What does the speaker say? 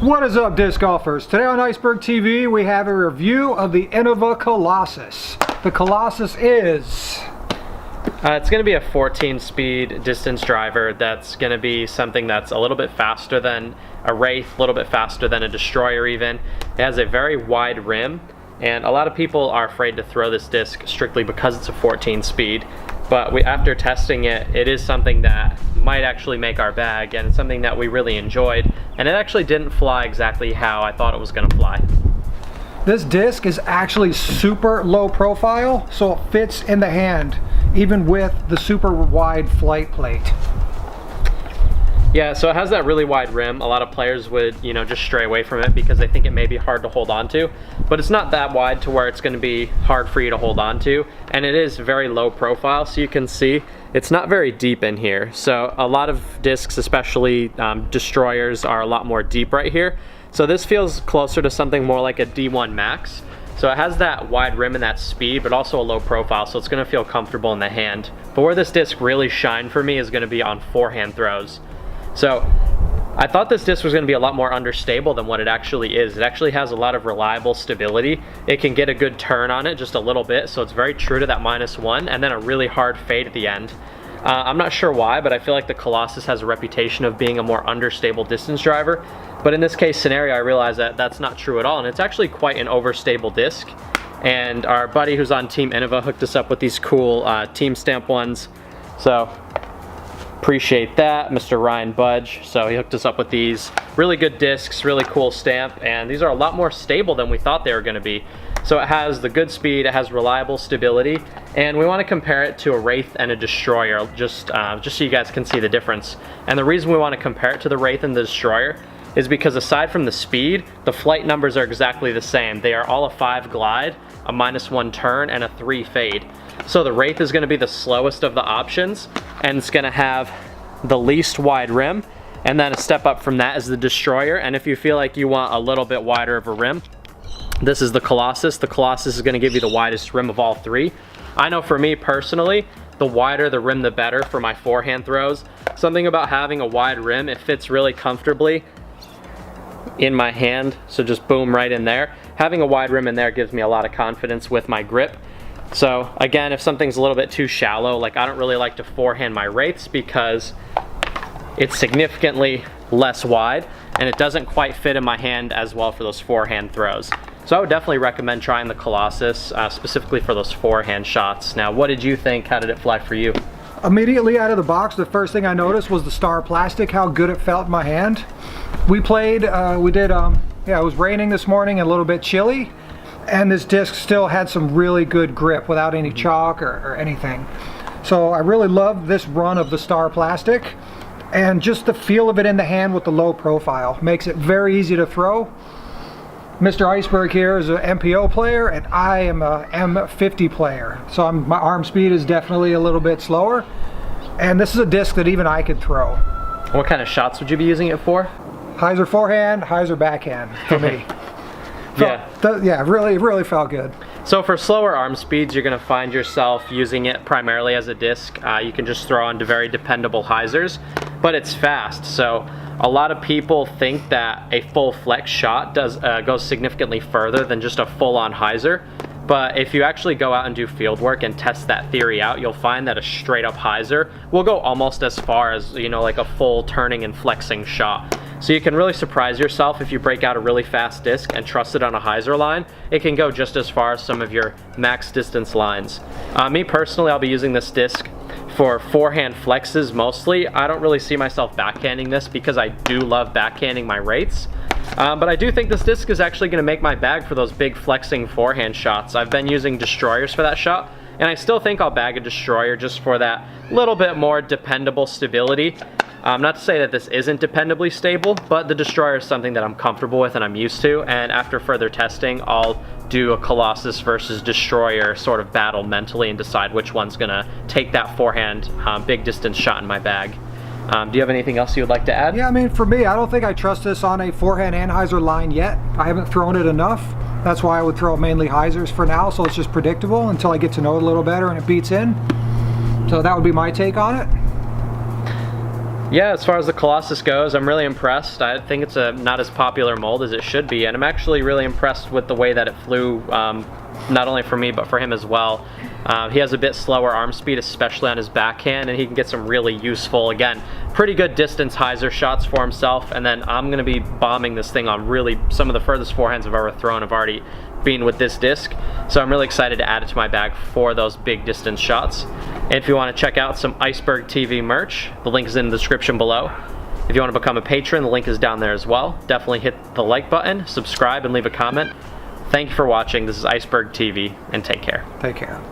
What is up, disc golfers? Today on Iceberg TV we have a review of the Innova Colossus. The Colossus is... it's going to be a 14-speed distance driver that's going to be something that's a little bit faster than a Wraith, a little bit faster than a Destroyer even. It has a very wide rim, and a lot of people are afraid to throw this disc strictly because it's a 14-speed. But after testing it, it is something that might actually make our bag, and it's something that we really enjoyed. And it actually didn't fly exactly how I thought it was going to fly. This disc is actually super low profile, so it fits in the hand, even with the super wide flight plate. Yeah, so it has that really wide rim. A lot of players would, just stray away from it because they think it may be hard to hold on to. But it's not that wide to where it's going to be hard for you to hold on to. And it is very low profile, so you can see it's not very deep in here. So a lot of discs, especially Destroyers, are a lot more deep right here. So this feels closer to something more like a D1 Max. So it has that wide rim and that speed, but also a low profile, so it's going to feel comfortable in the hand. But where this disc really shined for me is going to be on forehand throws. So I thought this disc was going to be a lot more understable than what it actually is. It actually has a lot of reliable stability. It can get a good turn on it just a little bit, so it's very true to that -1, and then a really hard fade at the end. I'm not sure why, but I feel like the Colossus has a reputation of being a more understable distance driver. But in this case scenario, I realized that that's not true at all, and it's actually quite an overstable disc. And our buddy who's on Team Innova hooked us up with these cool team stamp ones. So appreciate that, Mr. Ryan Budge. So he hooked us up with these really good discs, really cool stamp, and these are a lot more stable than we thought they were going to be. So it has the good speed, it has reliable stability, and we want to compare it to a Wraith and a Destroyer, just so you guys can see the difference. And the reason we want to compare it to the Wraith and the Destroyer is because aside from the speed, the flight numbers are exactly the same. They are all a 5 glide, a -1 turn, and a 3 fade. So the Wraith is going to be the slowest of the options, and it's going to have the least wide rim, and then a step up from that is the Destroyer. And if you feel like you want a little bit wider of a rim, this is the Colossus. The Colossus is going to give you the widest rim of all three. I know for me personally, the wider the rim the better for my forehand throws. Something about having a wide rim, it fits really comfortably in my hand, so just boom right in there. Having a wide rim in there gives me a lot of confidence with my grip. So again, if something's a little bit too shallow, like I don't really like to forehand my Wraiths because it's significantly less wide and it doesn't quite fit in my hand as well for those forehand throws. So I would definitely recommend trying the Colossus, specifically for those forehand shots. Now, what did you think? How did it fly for you? Immediately out of the box, the first thing I noticed was the star plastic, how good it felt in my hand. We played, it was raining this morning and a little bit chilly, and this disc still had some really good grip without any chalk or anything. So I really love this run of the star plastic, and just the feel of it in the hand with the low profile makes it very easy to throw. Mr. Iceberg here is an MPO player, and I am a M50 player, so my arm speed is definitely a little bit slower, and this is a disc that even I could throw. What kind of shots would you be using it for? Hyzer forehand, Hyzer backhand for me. Yeah, really felt good. So for slower arm speeds, you're going to find yourself using it primarily as a disc. You can just throw onto very dependable Hyzers, but it's fast. So a lot of people think that a full flex shot goes significantly further than just a full-on Hyzer. But if you actually go out and do field work and test that theory out, you'll find that a straight up Hyzer will go almost as far as, like a full turning and flexing shot. So you can really surprise yourself if you break out a really fast disc and trust it on a Hyzer line. It can go just as far as some of your max distance lines. Me personally, I'll be using this disc for forehand flexes mostly. I don't really see myself backhanding this because I do love backhanding my Wraiths. But I do think this disc is actually going to make my bag for those big flexing forehand shots. I've been using Destroyers for that shot, and I still think I'll bag a Destroyer just for that little bit more dependable stability. Not to say that this isn't dependably stable, but the Destroyer is something that I'm comfortable with and I'm used to, and after further testing, I'll do a Colossus versus Destroyer sort of battle mentally and decide which one's going to take that forehand big distance shot in my bag. Do you have anything else you would like to add? Yeah, I mean, for me, I don't think I trust this on a forehand and Hyzer line yet. I haven't thrown it enough. That's why I would throw mainly Hyzers for now, so it's just predictable until I get to know it a little better and it beats in. So that would be my take on it. Yeah, as far as the Colossus goes, I'm really impressed. I think it's a not as popular mold as it should be, and I'm actually really impressed with the way that it flew, not only for me, but for him as well. He has a bit slower arm speed, especially on his backhand, and he can get some really useful, again, pretty good distance hyzer shots for himself, and then I'm going to be bombing this thing on really some of the furthest forehands I've ever thrown have already been with this disc, so I'm really excited to add it to my bag for those big distance shots. And if you want to check out some Iceberg TV merch, the link is in the description below. If you want to become a patron, the link is down there as well. Definitely hit the like button, subscribe, and leave a comment. Thank you for watching. This is Iceberg TV, and take care. Take care.